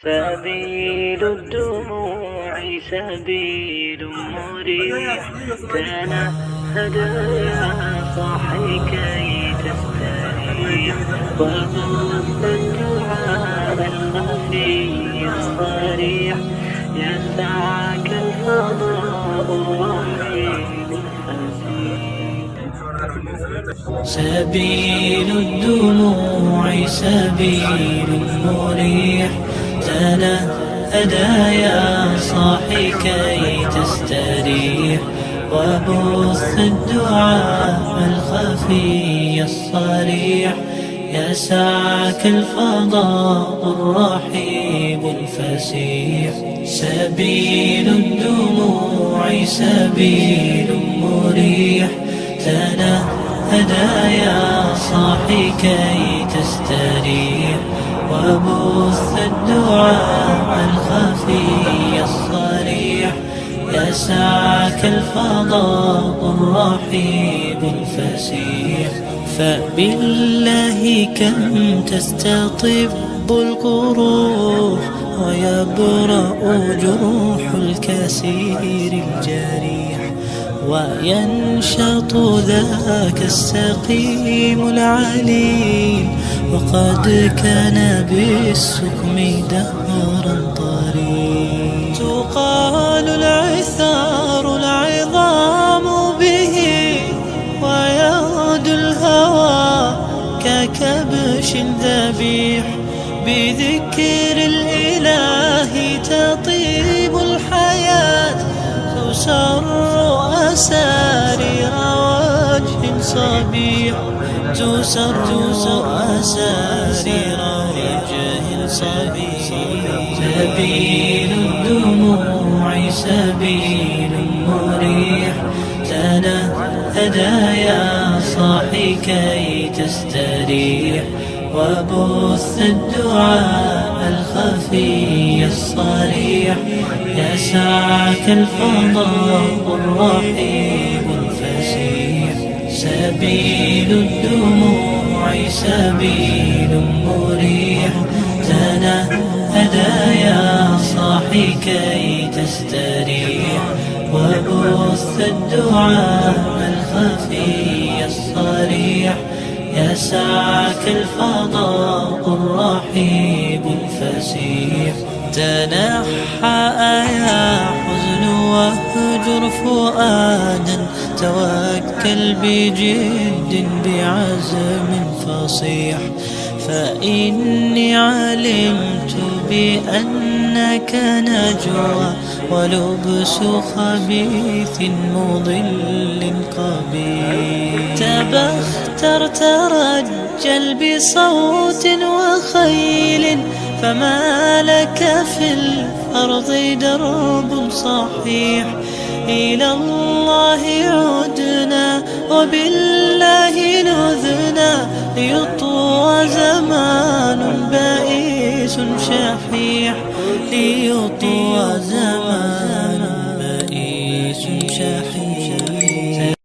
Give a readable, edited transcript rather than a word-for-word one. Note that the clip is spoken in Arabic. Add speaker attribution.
Speaker 1: سبيل الدموع سبيل مريح، تنهد يا صاحي كي تستريح، وبث الدعاء الخفي الصريح، يسعك الفضاء الرحيم الفسيح. سبيل الدموع سبيل مريح، تنهد يا صاحي كي تستريح، وبث الدعاء الخفي الصريح، يسعك الفضاء الرحيب الفسيح. سبيل الدموع سبيل مريح، تنهد يا صاحي كي تستريح، وبث الدعاء الخفي الصريح، يسعك الفضاء الرحيب الفسيح. فبالله كم تستطب القروح، ويبرأ جروح الكسير الجريح، وينشط ذاك السقيم العليل، وقد كان بالسقم دهرا طريق. تقال العثار العظام به، ويغدو الهوى ككبش ذبيح، بذكر الإله تطيب الحياة، تسر أسارير وجه صبيح، تسر أسارير وجه صبيح. سبيل الدموع سبيل مريح، تنهد يا صاحي كي تستريح، وبث الدعاء الخفي الصريح، يسعك الفضاء الرحيب الفسيح. سبيل الدموع سبيل مريح، تنهد يا صاحي كي تستريح، وبث الدعاء الخفي الصريح، يسعك الفضاء الرحيب الفسيح. تنحى يا حزن واهجر فؤادا، توكل بجد بعزم فصيح، فإني علمت بأنك نجوى، ولبس خبيث مضل قبيح. تبختر ترجل بصوت وخيل، فما لك في الأرض درب صحيح. إلى الله عدنا وبالله نذنا، ليطوى زمان بائس شحيح، ليطوى زمان